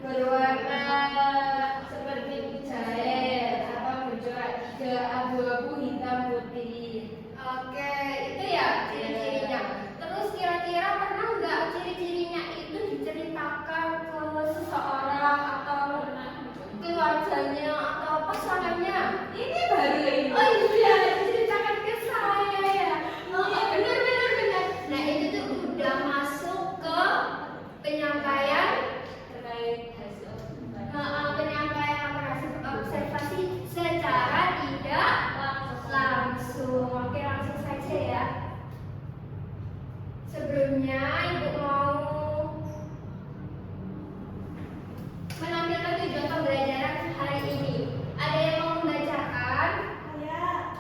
berwarna seperti jahe atau bercorak hijau, abu-abu, hitam, putih. Oke, itu ya ciri-cirinya. Terus kira-kira pernah nggak ciri-cirinya itu diceritakan ke seseorang atau keluarganya atau pasangannya? Ini baru ini. Oh iya, diceritakan ke saya ya. Oh, benar. Nah itu tuh udah masuk ke penyampaian terkait hasil penyampaian hasil observasi secara tidak langsung. Oke, langsung saja ya. Sebelumnya ibu mau menampilkan tujuan pembelajaran hari ini. Ada yang mau membacakan?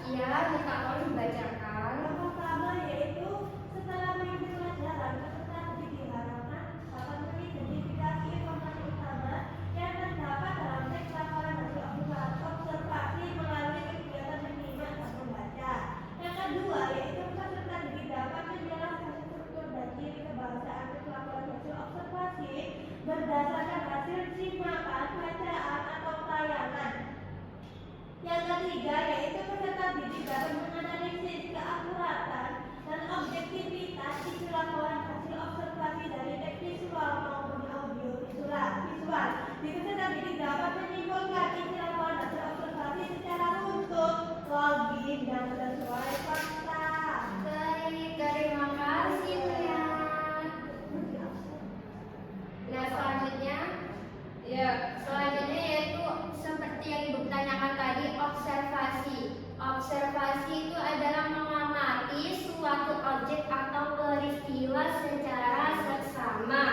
Iya, minta tolong dibacakan. Yang pertama yaitu setelah mengikuti pelajaran peserta didik diharapkan dapat mengidentifikasi informasi utama yang terdapat dalam teks laporan hasil observasi melalui kegiatan menyimak dan membaca. Yang kedua yaitu peserta didik dapat menjelaskan struktur dan ciri kebahasaan teks laporan hasil observasi berdasarkan hasil simakan, bacaan atau tayangan. Yang ketiga yaitu peserta didik dapat menganalisis keakuratan dan objektivitas isi laporan hasil observasi dari teks visual maupun audio visual. Di peserta didik dapat menyimpulkan isi laporan hasil observasi secara runtut, logis dan sesuai fakta. Baik, terima kasih ya. Nah selanjutnya yaitu seperti yang ibu tanyakan tadi, observasi. Observasi itu adalah mengamati suatu objek atau peristiwa secara seksama.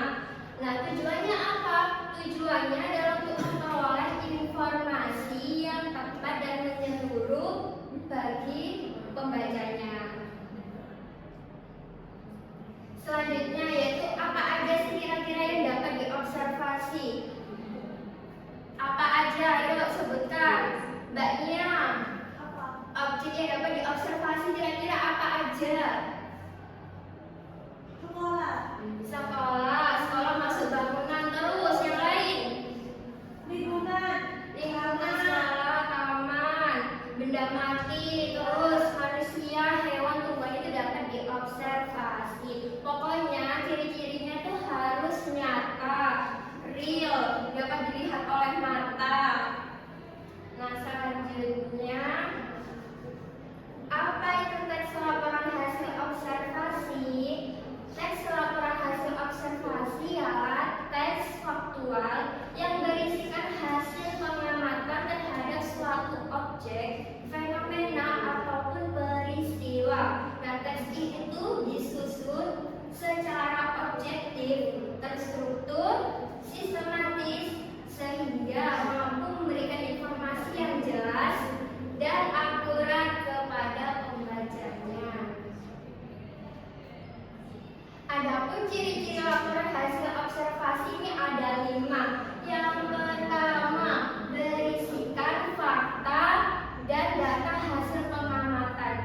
Nah tujuannya apa? Tujuannya adalah untuk memperoleh informasi yang tepat dan menyeluruh bagi pembacanya. Selanjutnya yaitu apa aja sih kira-kira yang dapat diobservasi? Apa aja? Ayo sebutkan. Mbak Nia, objek yang dapat diobservasi kira-kira apa aja? Sekolah masuk bangunan. Terus yang lain? Lingkungan, taman, benda mati, terus manusia, hewan, tumbuhan itu dapat diobservasi. Pokoknya ciri-cirinya tuh harus nyata, real, dapat dilihat oleh mata. Nah selanjutnya, apa itu teks laporan hasil observasi? Teks laporan hasil observasi adalah teks faktual yang berisikan hasil pengamatan terhadap suatu objek, fenomena ataupun peristiwa. Nah teks itu disusun secara objektif, terstruktur, sistematis, sehingga mampu memberikan informasi yang jelas dan akurat kepada pembacanya. Adapun ciri-ciri laporan hasil observasi ini ada 5. Yang pertama, berisikan fakta dan data hasil pengamatan.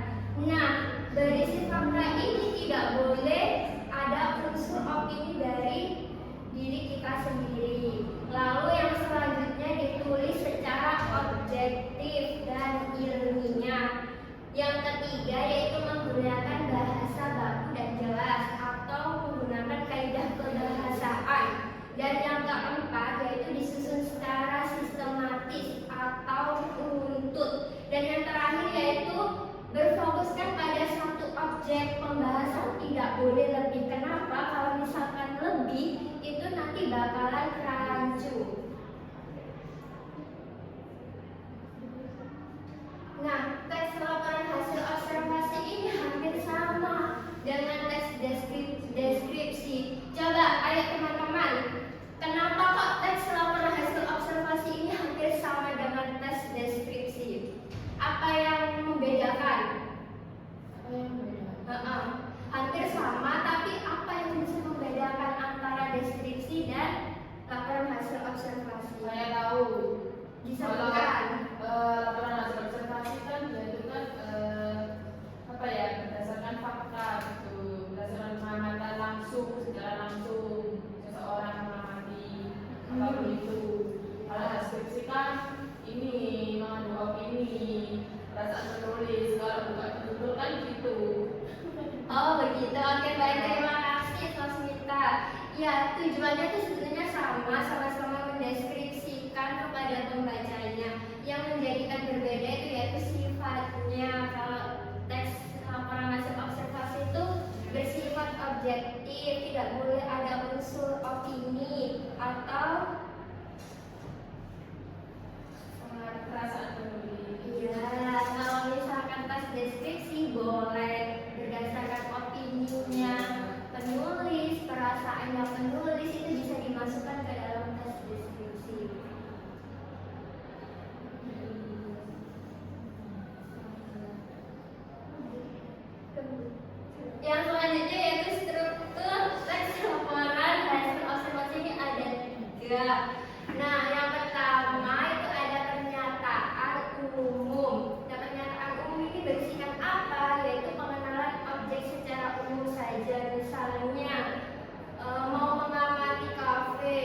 Nah, berisi fakta ini tidak boleh ada unsur opini dari diri kita sendiri. Lalu yang selanjutnya ditulis secara objektif dan ilmiah. Yang ketiga yaitu menggunakan bahasa baku dan jelas atau menggunakan kaidah kebahasaan. Dan yang keempat yaitu disusun secara sistematis atau runtut. Dan yang terakhir yaitu berfokuskan pada satu objek pembahasan, tidak boleh lebih. Kenapa? Kalau misalkan lebih itu nanti bakalan rancu. Nah, teks laporan hasil observasi ini hampir sama dengan teks deskripsi. Coba ayo teman-teman, kenapa kok teks laporan hasil observasi ini hampir sama dengan teks deskripsi? Apa yang membedakan? Hampir sama, tapi apa yang bisa membedakan antara deskripsi dan laporan hasil observasi? Saya tahu. Disebutkan. Laporan hasil observasi kan itu kan berdasarkan fakta gitu, berdasarkan pengamatan langsung, secara langsung seseorang mengamati apapun itu baik, terima kasih Sosmita. Ya, tujuannya itu sebenarnya sama-sama mendeskripsikan kepada pembacanya. Yang menjadikan berbeda itu yaitu sifatnya. Kalau teks laporan hasil observasi itu bersifat objektif, tidak boleh ada unsur opini atau perasaan penulis. iya. Kalau misalkan tes deskripsi boleh berdasarkan opininya penulis, perasaannya penulis itu bisa dimasukkan ke dalam tes deskripsi. Yang selanjutnya yaitu struktur teks laporan hasil observasi ini ada 3. Nah, yang pertama itu ada pernyataan umum. Nah, pernyataan umum ini berisikan apa? Yaitu pengenalan objek secara umum saja. Misalnya mau mengamati kafe.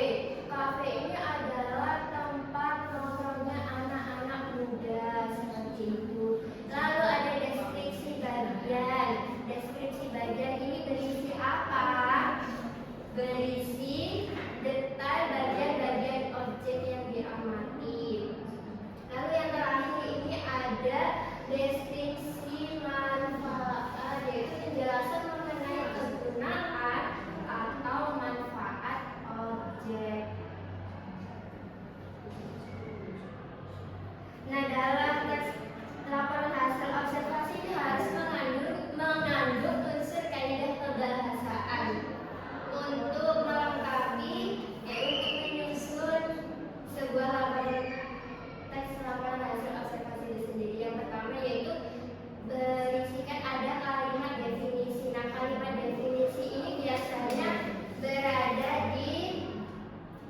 Kafe ini adalah tempat nongkrongnya anak-anak muda seperti itu. Lalu ada deskripsi bagian. Deskripsi bagian ini berisi apa? Berisi detail bagian-bagian objek yang diamati. Lalu yang terakhir ini ada deskripsi manfaat, yaitu penjelasan mengenai kegunaan atau manfaat objek. Nah, dalam teks laporan hasil observasi ini harus mengandung unsur kaidah kebahasaan untuk melengkapi untuk menyusun sebuah laporan teks laporan hasil observasi itu sendiri. Yang pertama yaitu berisikan ada kalimat definisi. Nah, kalimat definisi ini biasanya berada di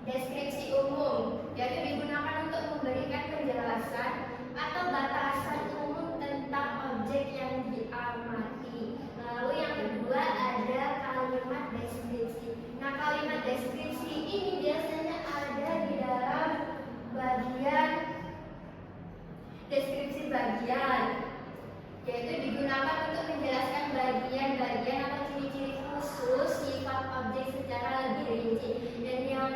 deskripsi umum, yaitu digunakan untuk memberikan penjelasan atau batasan umum tentang objek yang diamati. Lalu yang kedua ada kalimat deskripsi. Nah, kalimat deskripsi ini biasanya ada di dalam bagian deskripsi bagian, yaitu digunakan untuk menjelaskan bagian-bagian atau ciri-ciri khusus sifat objek secara lebih rinci. Dan yang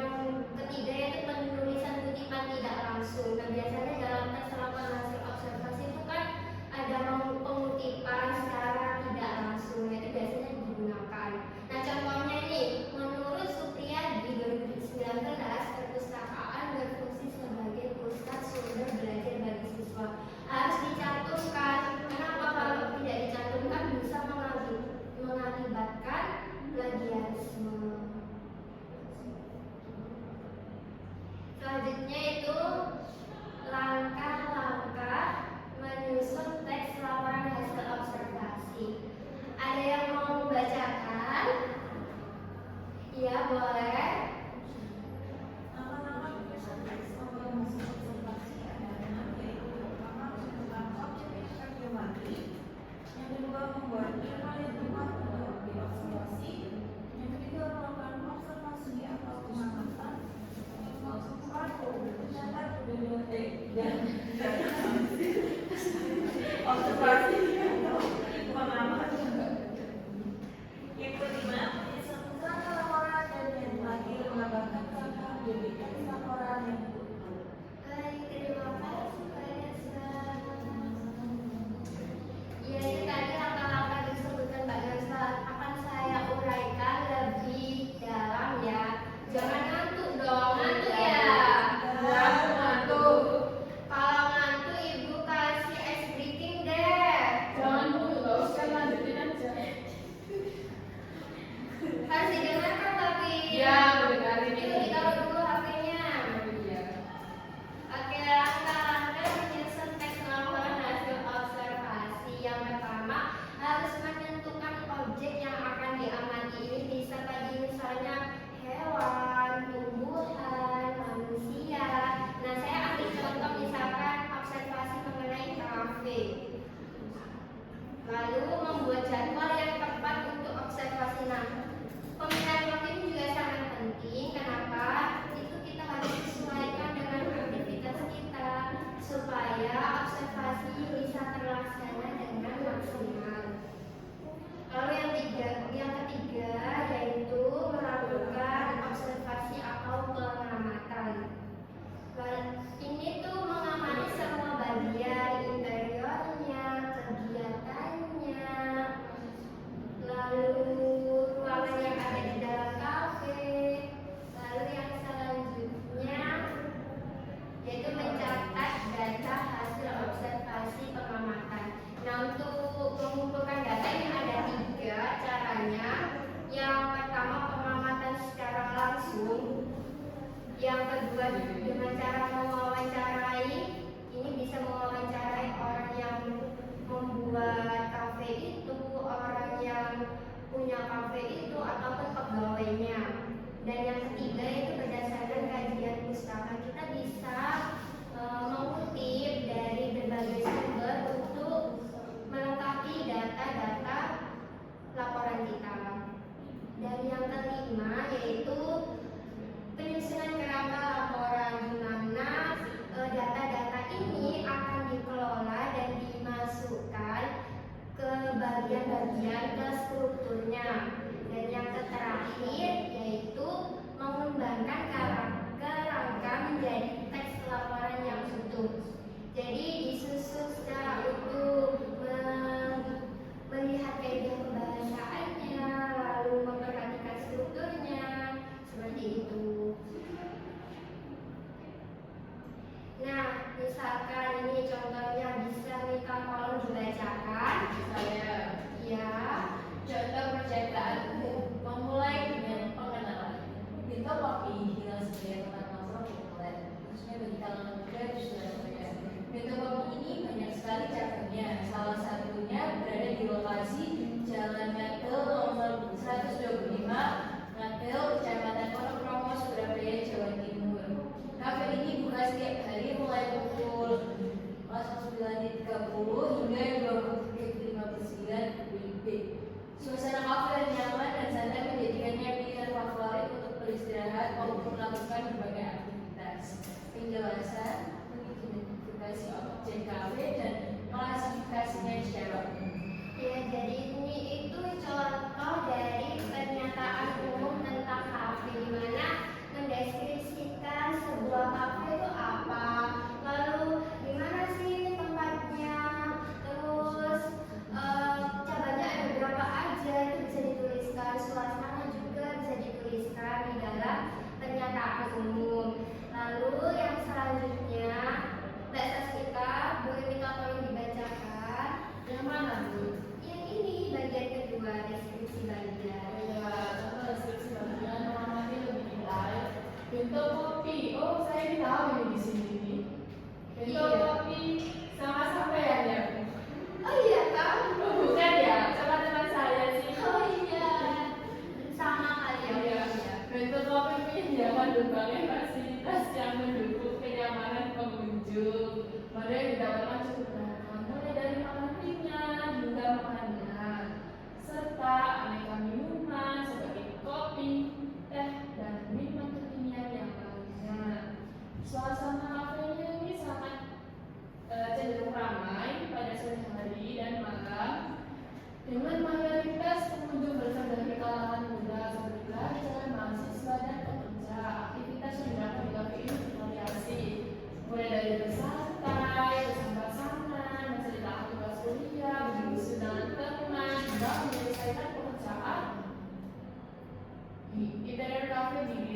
ketiga yaitu penulisan kutipan tidak langsung. Nah, biasanya dalam teks laporan hasil observasi itu kan ada pengutipan secara tidak langsung, yaitu biasanya digunakan. Nah, contohnya ini, menurut Supriyadi 2019, perpustakaan berfungsi sebagai pusat sumber belajar bagi siswa. Harus dicantumkan. Kenapa? Kalau tidak dicantumkan bisa mengakibatkan plagiarisme. Selanjutnya itu langkah-langkah menyusun teks laporan hasil observasi. Ada yang mau membacakan? Iya, boleh. Nama-nama tulisan teks laporan hasil observasi adalah yaitu pertama menentukan objek yang akan diamati, yang kedua membuat jurnal yang tepat untuk diobservasi, yang ketiga melakukan observasi atau pengamatan, yang keempat mencatat dan observasi atau pengamatan, yang kelima menyusun laporan dan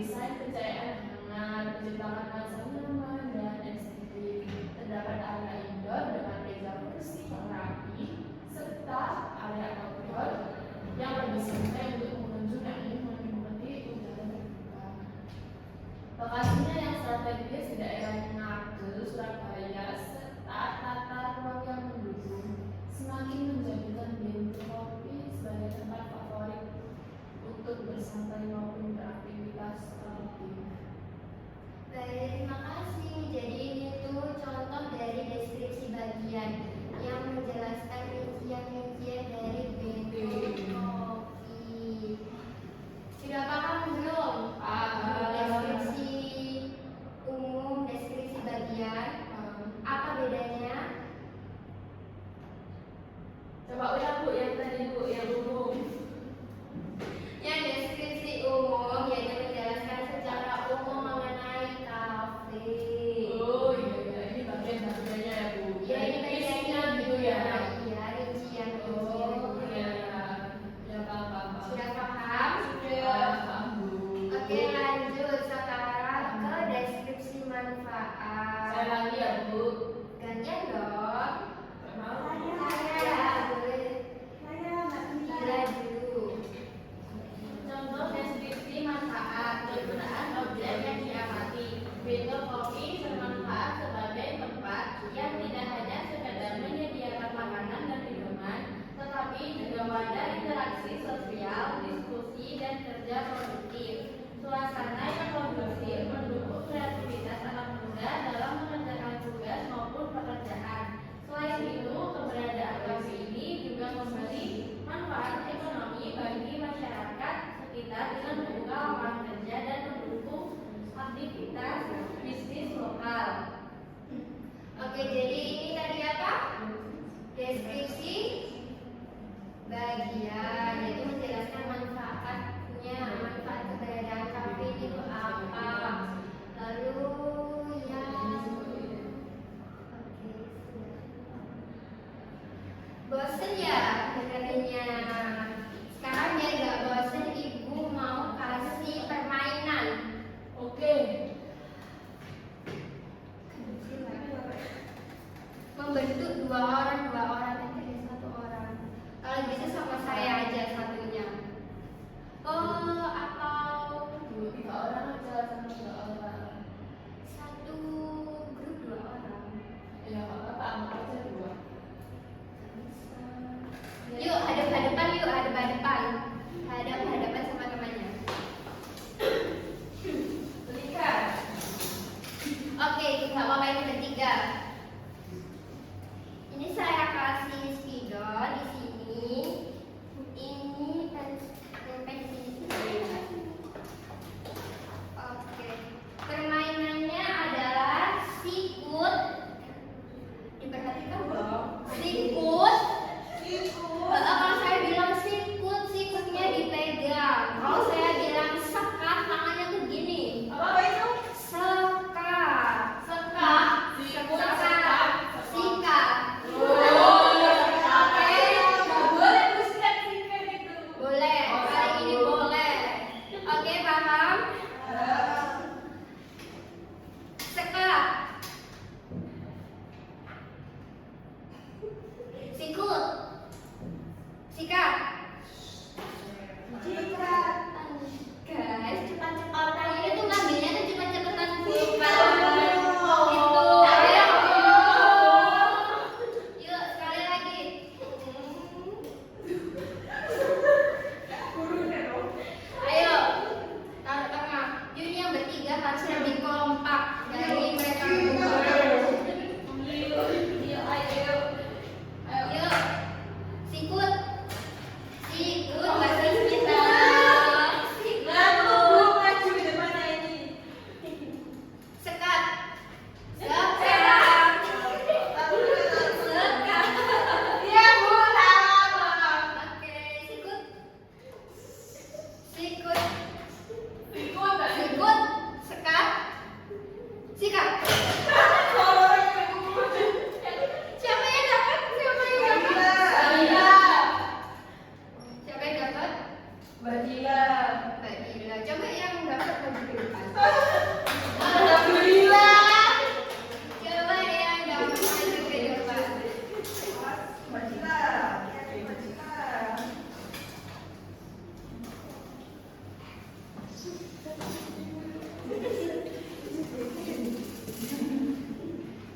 mendesain pencahayaan hangat, menciptakan nuansa nyaman dan estetik. Terdapat area indoor dengan meja kursi yang rapi serta area outdoor yang lebih santai untuk pengunjung yang ingin menikmati udara terbuka. Lokasinya yang strategis di daerah Ngagel, Surabaya, serta tata ruang yang mendukung semakin menjadikan Bento Kopi sebagai tempat favorit untuk bersantai maupun beraktivitas produktif. Baik, terima kasih. Jadi ini tuh contoh dari deskripsi bagian yang menjelaskan rincian-rincian dari Bento Kopi. Sudah paham belum? Deskripsi umum, deskripsi bagian. Apa bedanya? Coba ulang Bu, yang tadi Bu, yang umum. Yang deskripsi umum yaitu menjelaskan secara umum mengenai kafe. Oh iya, ini bagian-bagiannya ya Bu. Ya, ini Isinya bagian gitu ya. Iya, rincian. Oh iya, ya paham. Sudah paham? Paham Bu. Oke, lanjut sekarang ke deskripsi manfaat. Saya lagi ya Bu. Gantian dong. Mau? Saya boleh Saya Mbak Dila. gila dulu. Contoh deskripsi manfaat penggunaan objek yang diamati. Bento Kopi bermanfaat sebagai tempat yang tidak hanya sekedar menyediakan makanan dan minuman, tetapi juga wadah interaksi sosial, diskusi, dan kerja produktif. Suasana yang kondusif mendukung kreativitas anak muda dalam mengerjakan tugas maupun pekerjaan. Selain itu, keberadaan kafe ini juga memberi manfaat ekonomi bagi masyarakat sekitar dengan membuka lapangan kerja dan mendukung aktivitas bisnis lokal. Oke, jadi ini tadi apa? Deskripsi bagian, yaitu menjelaskan manfaatnya, manfaat keberadaan kafe itu apa. Lalu yang oke, bosen ya dengerinnya. Sekarang biar gak bosen, ibu mau kasih permainan. Oke. Membentuk dua orang nanti ada satu orang. Kalau gitu sama saya aja satunya. Atau 3 orang aja sama 2 orang. satu grup 2 orang. Ya nggak apa-apa, anggap aja 2. Yuk hadap-hadapan, hadap-hadapan sama temannya. Berikan. Oke, nggak apa-apa ini bertiga. Ini saya kasih spidol di sini. Ini tempe di sini. Oke. Permainannya adalah sikut. Diperhatikan dong. Sikut. Kalau saya bilang sikut, sikutnya dipegang. Kalau saya bilang sekat, tangannya tuh gini. Apa itu? Sekat. Sekat. Sikut, sekat. Sikat. Oke. Nggak boleh sikat-sikat itu. Boleh, kali ini boleh. Oke, paham? Sekat. Sikut. Sikat. Guys, cepat-cepatan. Ini tuh ngambilnya tuh cepat-cepatan dulu. Gitu. Ayo. Yuk, sekali lagi. Ayo, taruh tengah. Yuk, ini yang bertiga harus lebih kompak dari mereka berdua. Yuk, sikut. Sikut, bahasa kita. Sekat. Sekat. Sekat. Oke, sikut. Sikut. Sikut. Sekat. Sikat. Siapa yang dapat? Siapa yang dapat? Siapa yang dapat? Mbak Dila. Coba yang dapat Alhamdulillah. Coba yang gampang maju ke depan.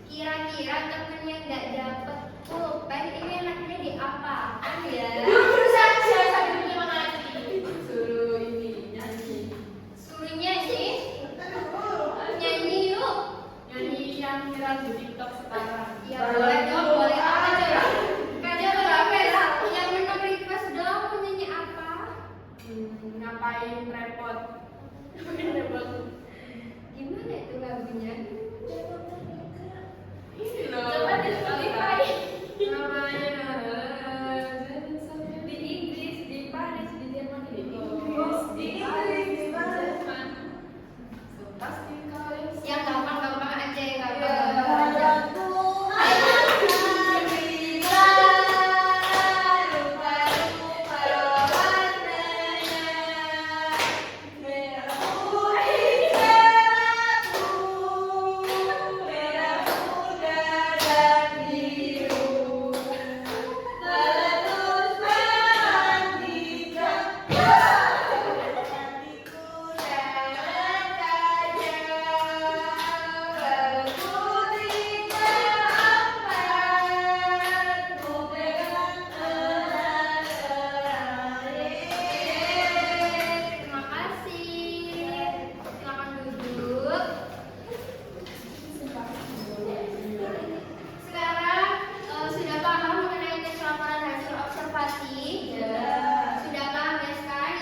Kira-kira temen yang nggak dapet pulpen ini enaknya diapakan ya? Jujur saja sambil terima kasih. Suruh ini nyanyi. Suruh nyanyi, nyanyi yuk. Nyanyi yang viral di TikTok sekarang. Ya boleh dong, boleh apa coba? Kaja request, yang menang request dong mau nyanyi apa? Ngapain repot? Ngapain repot? Gimana itu lagunya? Ini loh. Coba di Spotify. Ngapain? Di Inggris, di Paris, di Jerman, di Inggris, di Jerman. Pasti kalian. Yang gampang-gampang aja yang Iya. gampang. Terima kasih. Silakan duduk. Sekarang sudah paham mengenai tes laporan hasil observasi? Sudah paham ya sekarang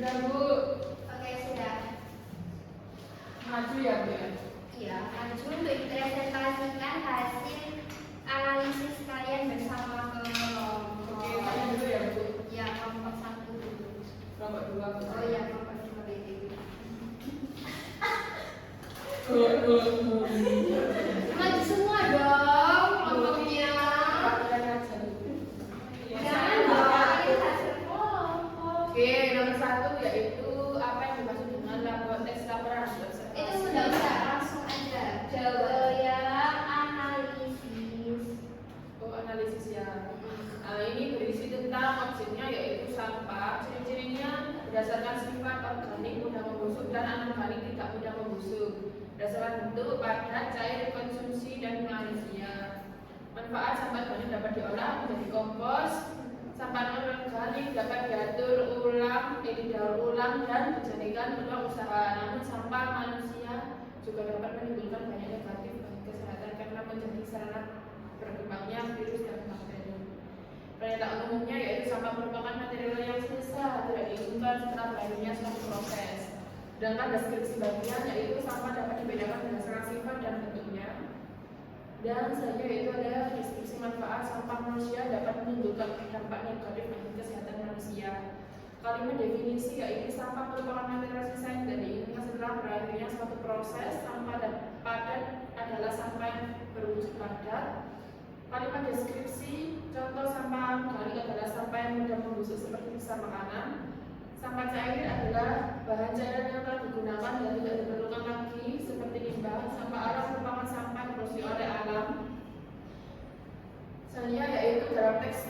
Sudah Bu, Oke, sudah. maju ya Bu ya. Iya, maju untuk presentasikan hasil analisis kalian bersama kelompok. Oke, saya dulu ya Bu. Ya, kelompok 1 dulu. Kelompok 2 Bu. Oh iya, kelompok 2 BTW. Maju semua dong kelompoknya. Perhatian aja Bu. Jangan dong, ini hasil kelompok. Oke, nomor 1 yaitu apa yang dimaksud dengan teks laporan hasil observasi. Itu sudah bisa langsung aja. Coba ya analisis. Oh, analisis ya. Ini berisi tentang objeknya yaitu sampah. Ciri-cirinya berdasarkan sifat organik mudah membusuk dan anorganik tidak mudah membusuk. Berdasarkan bentuk, padat, cair, konsumsi dan manusia. Manfaat sampah organik dapat diolah menjadi kompos. Sampah anorganik dapat diatur ulang, didaur ulang dan dijadikan peluang usaha. Namun sampah manusia juga dapat menimbulkan banyak negatif bagi kesehatan karena menjadi sarana berkembangnya virus dan bakteri. Pernyataan umumnya yaitu sampah merupakan material yang susah tidak diinginkan setelah berakhirnya suatu proses. Sedangkan deskripsi bagian yaitu sampah dapat dibedakan berdasarkan sifat dan bentuknya. Dan selanjutnya yaitu ada deskripsi manfaat sampah manusia dapat menimbulkan dampak negatif bagi kesehatan manusia. Kalimat definisi yaitu sampah merupakan material sisa yang tidak diinginkan setelah berakhirnya suatu proses. Sampah padat adalah sampah yang berwujud padat. Kalimat deskripsi, contoh sampah organik adalah sampah yang mudah membusuk seperti sisa makanan. Sampah cair adalah bahan cairan yang telah digunakan dan tidak diperlukan lagi seperti limbah. Sampah alam merupakan sampah yang diproduksi oleh alam. Selanjutnya yaitu dalam teks